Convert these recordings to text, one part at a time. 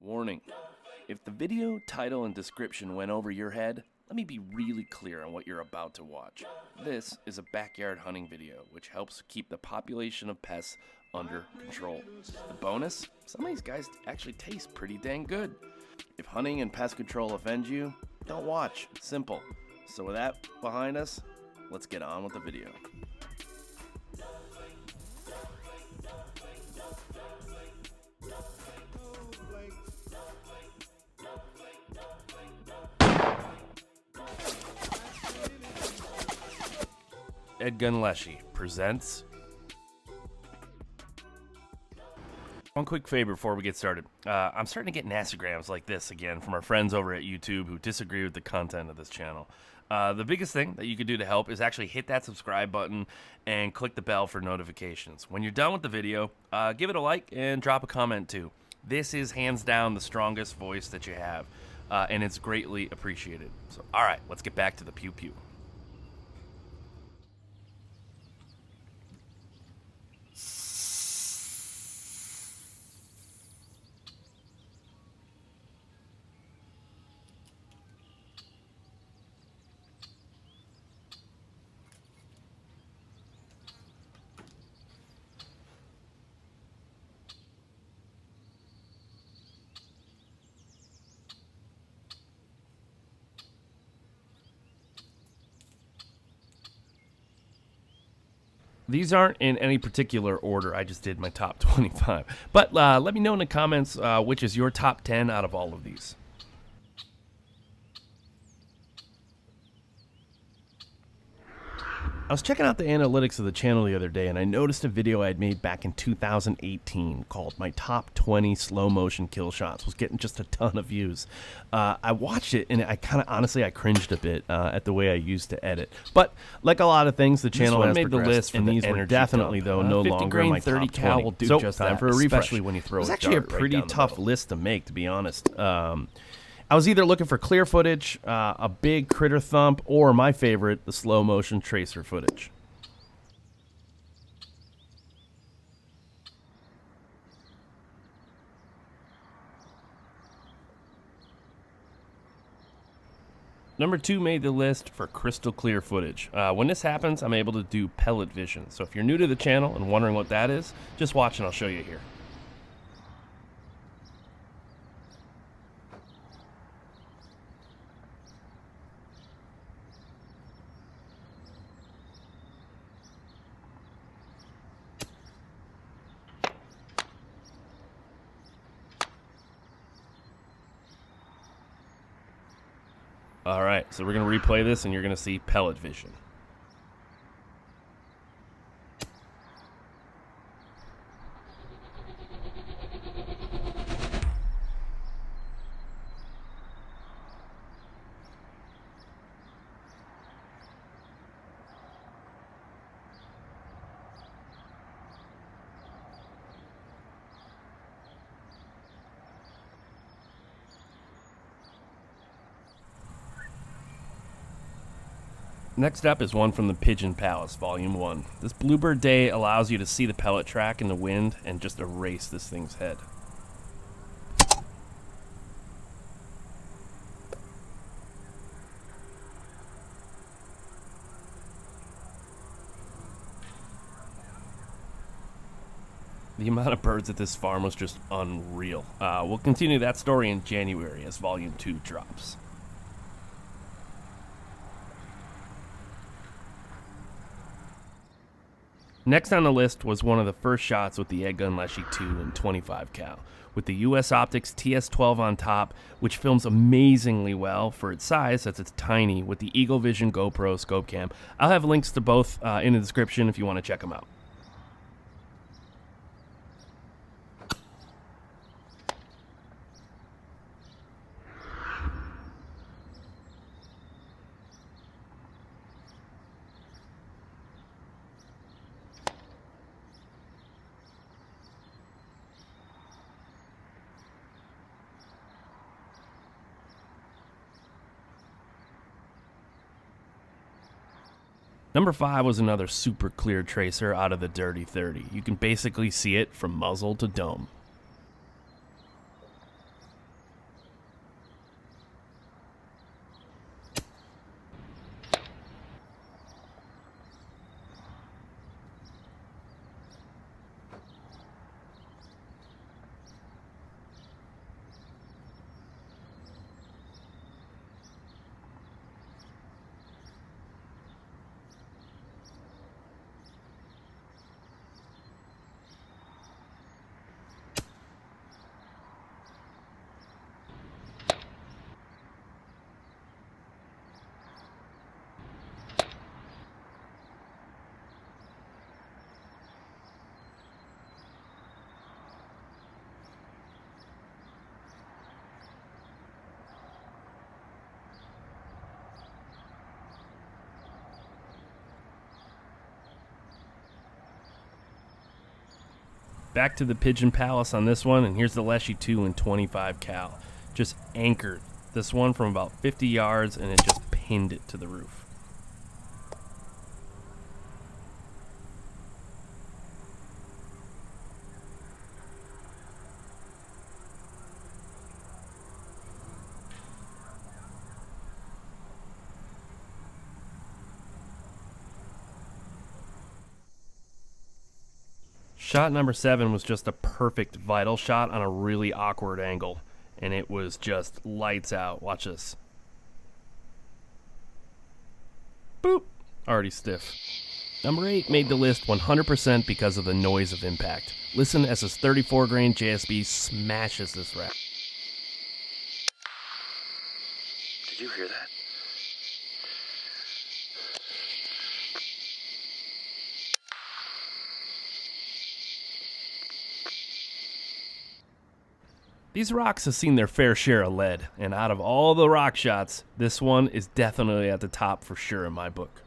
Warning, if the video, title, and description went over your head, let me be really clear on what you're about to watch. This is a backyard hunting video, which helps keep the population of pests under control. The bonus, some of these guys actually taste pretty dang good. If hunting and pest control offend you, don't watch. Simple. So with that behind us, let's get on with the video. EDgun Leshiy presents. One quick favor before we get started. I'm starting to get Instagrams like this again from our friends over at YouTube who disagree with the content of this channel. The biggest thing that you can do to help is actually hit that subscribe button and click the bell for notifications. When you're done with the video, give it a like and drop a comment too. This is hands down the strongest voice that you have, and it's greatly appreciated. So, all right, let's get back to the pew pew. These aren't in any particular order. I just did my top 25. But let me know in the comments which is your top 10 out of all of these. I was checking out the analytics of the channel the other day, and I noticed a video I had made back in 2018 called My Top 20 Slow Motion Kill Shots. It was getting just a ton of views. I watched it, and I honestly cringed a bit at the way I used to edit. But like a lot of things, the channel has made the list, and these were definitely, though, no longer in my top 20. 30 cal will do just that for a refresh. Especially when you throw it. It was actually a pretty tough list to make, to be honest. I was either looking for clear footage, a big critter thump, or my favorite, the slow motion tracer footage. Number 2 made the list for crystal clear footage. When this happens, I'm able to do pellet vision. So if you're new to the channel and wondering what that is, just watch and I'll show you here. Alright, so we're going to replay this and you're going to see pellet vision. Next up is one from the Pigeon Palace, Volume 1. This Bluebird Day allows you to see the pellet track in the wind and just erase this thing's head. The amount of birds at this farm was just unreal. We'll continue that story in January as Volume 2 drops. Next on the list was one of the first shots with the EDgun Leshiy 2 in 25 cal, with the US Optics TS12 on top, which films amazingly well for its size, as it's tiny, with the Vision GoPro scope cam. I'll have links to both in the description if you want to check them out. Number 5 was another super clear tracer out of the Dirty 30. You can basically see it from muzzle to dome. Back to the Pigeon Palace on this one, and here's the Leshiy 2 in 25 cal. Just anchored this one from about 50 yards, and it just pinned it to the roof. Shot number 7 was just a perfect vital shot on a really awkward angle, and it was just lights out. Watch this. Boop. Already stiff. Number 8 made the list 100% because of the noise of impact. Listen as this 34 grain JSB smashes this rat. Did you hear that? These rocks have seen their fair share of lead, and out of all the rock shots, this one is definitely at the top for sure in my book.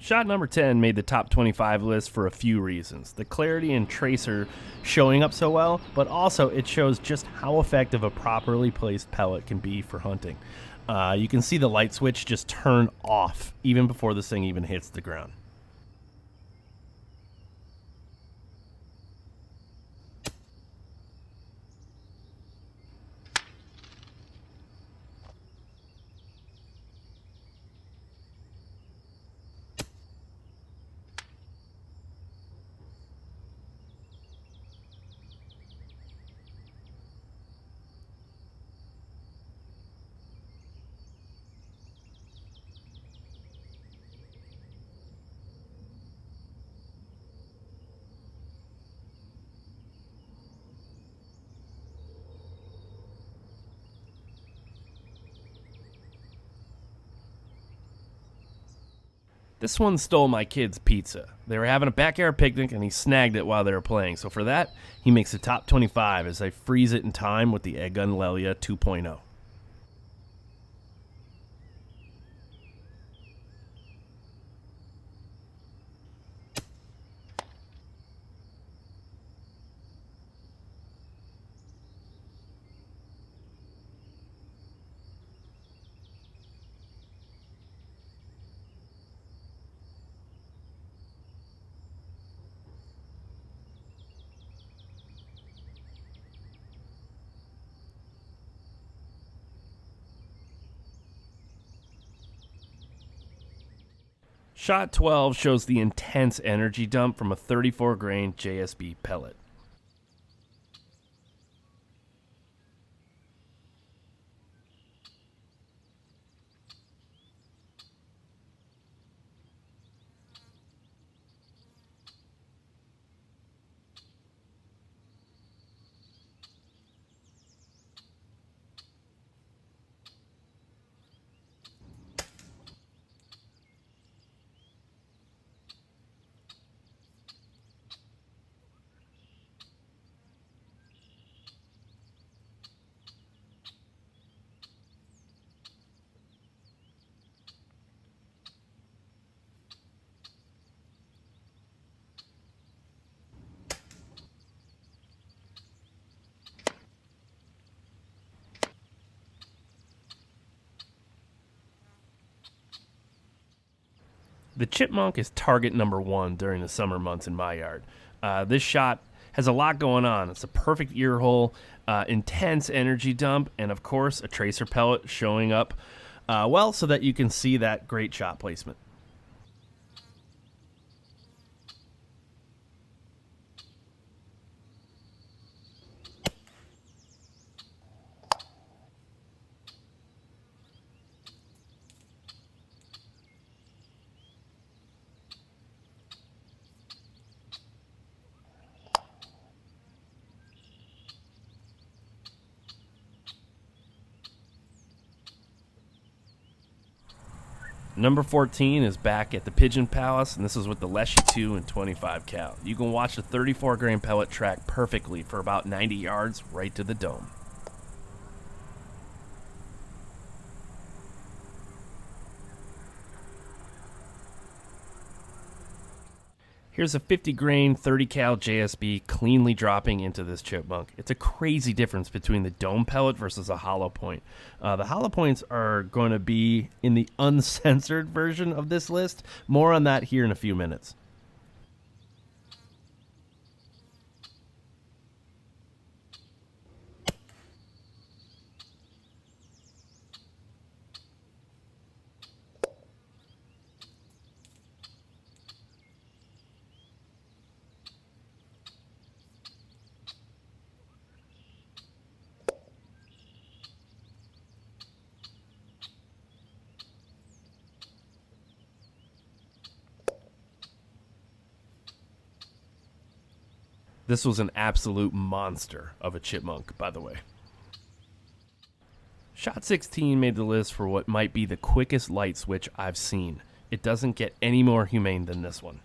Shot number 10 made the top 25 list for a few reasons. The clarity and tracer showing up so well, but also it shows just how effective a properly placed pellet can be for hunting. You can see the light switch just turn off even before this thing even hits the ground. This one stole my kid's pizza. They were having a backyard picnic and he snagged it while they were playing. So for that, he makes the top 25 as I freeze it in time with the EDgun Lelya 2.0. Shot 12 shows the intense energy dump from a 34 grain JSB pellet. The chipmunk is target number 1 during the summer months in my yard. This shot has a lot going on. It's a perfect ear hole, intense energy dump, and of course a tracer pellet showing up well so that you can see that great shot placement. Number 14 is back at the Pigeon Palace, and this is with the Leshiy 2 and 25 cal. You can watch the 34 grain pellet track perfectly for about 90 yards right to the dome. Here's a 50 grain 30 cal JSB cleanly dropping into this chipmunk. It's a crazy difference between the dome pellet versus a hollow point. The hollow points are going to be in the uncensored version of this list. More on that here in a few minutes. This was an absolute monster of a chipmunk, by the way. Shot 16 made the list for what might be the quickest light switch I've seen. It doesn't get any more humane than this one.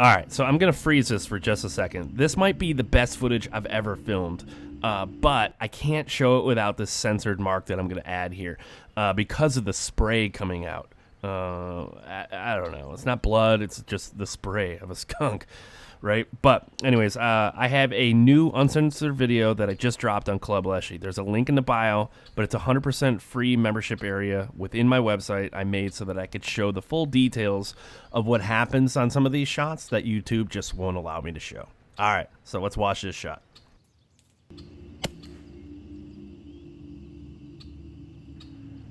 Alright, so I'm going to freeze this for just a second. This might be the best footage I've ever filmed, but I can't show it without this censored mark that I'm going to add here because of the spray coming out. I don't know. It's not blood, it's just the spray of a skunk, right? But anyways, I have a new uncensored video that I just dropped on Club Leshiy. There's a link in the bio, but it's a 100% free membership area within my website I made so that I could show the full details of what happens on some of these shots that YouTube just won't allow me to show. All right, so let's watch this shot.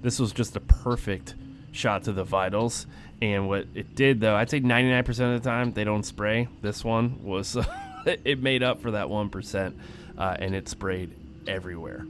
This was just a perfect shot to the vitals, and what it did, though, I'd say 99% of the time they don't spray. This one was it made up for that 1%, and it sprayed everywhere.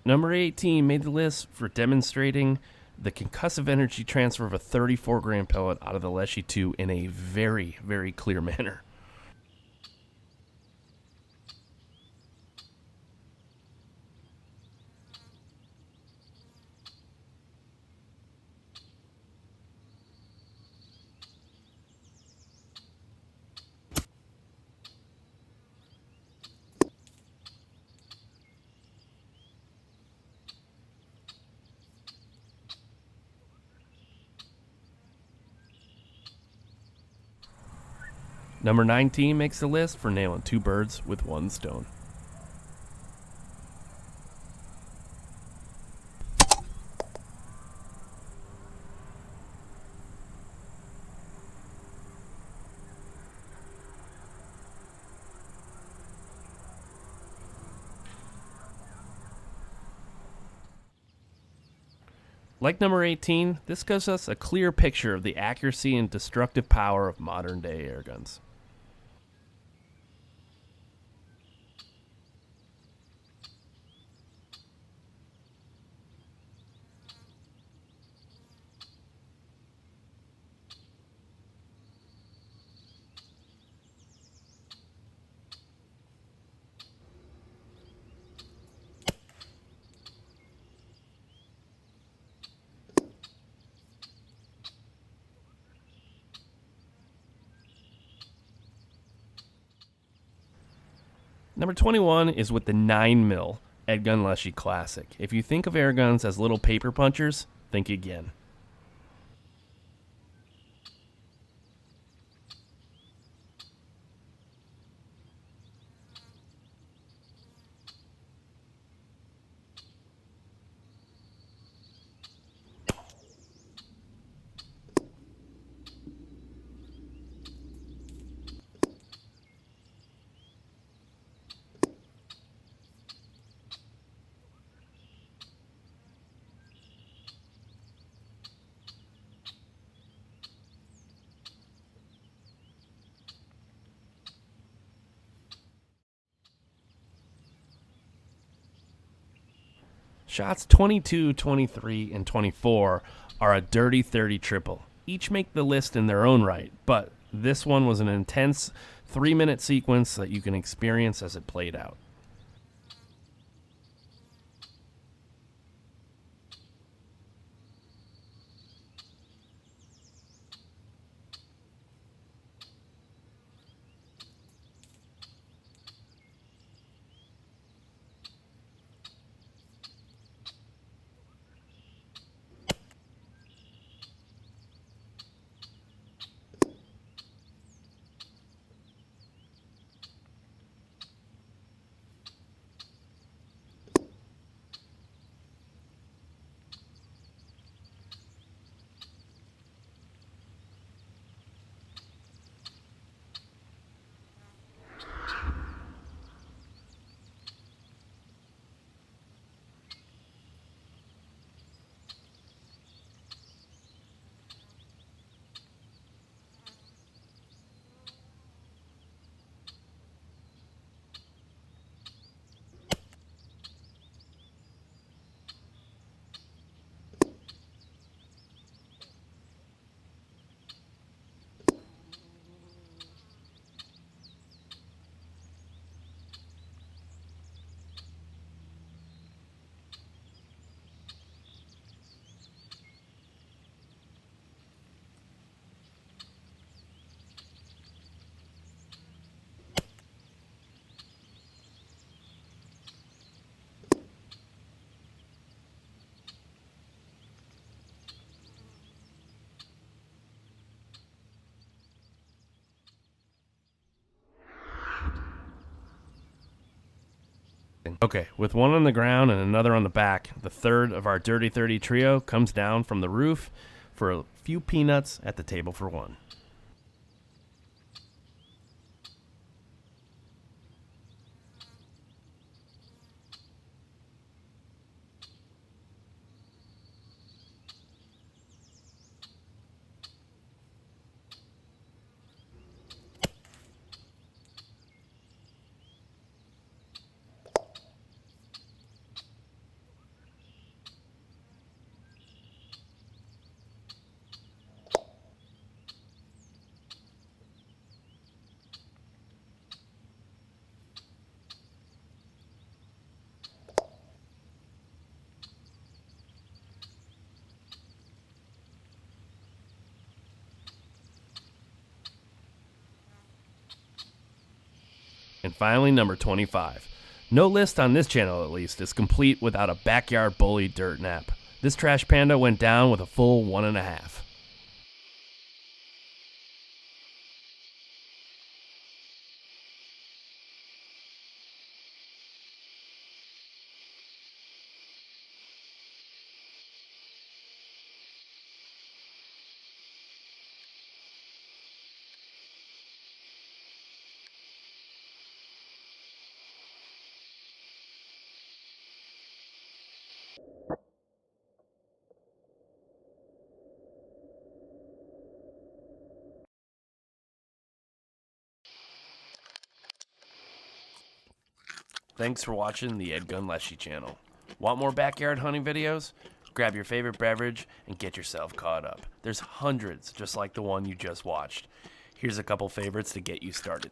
Number 18 made the list for demonstrating the concussive energy transfer of a 34 grain pellet out of the Leshiy 2 in a very, very clear manner. Number 19 makes the list for nailing 2 birds with 1 stone. Like number 18, this gives us a clear picture of the accuracy and destructive power of modern day air guns. Number 21 is with the 9mm EDgun Leshiy Classic. If you think of air guns as little paper punchers, think again. Shots 22, 23, and 24 are a dirty 30 triple. Each make the list in their own right, but this one was an intense 3-minute sequence that you can experience as it played out. Okay, with one on the ground and another on the back, the third of our Dirty 30 trio comes down from the roof for a few peanuts at the table for one. And finally, number 25. No list on this channel, at least, is complete without a backyard bully dirt nap. This trash panda went down with a full 1.5. Thanks for watching the EDgun Leshiy channel. Want more backyard hunting videos? Grab your favorite beverage and get yourself caught up. There's hundreds just like the one you just watched. Here's a couple favorites to get you started.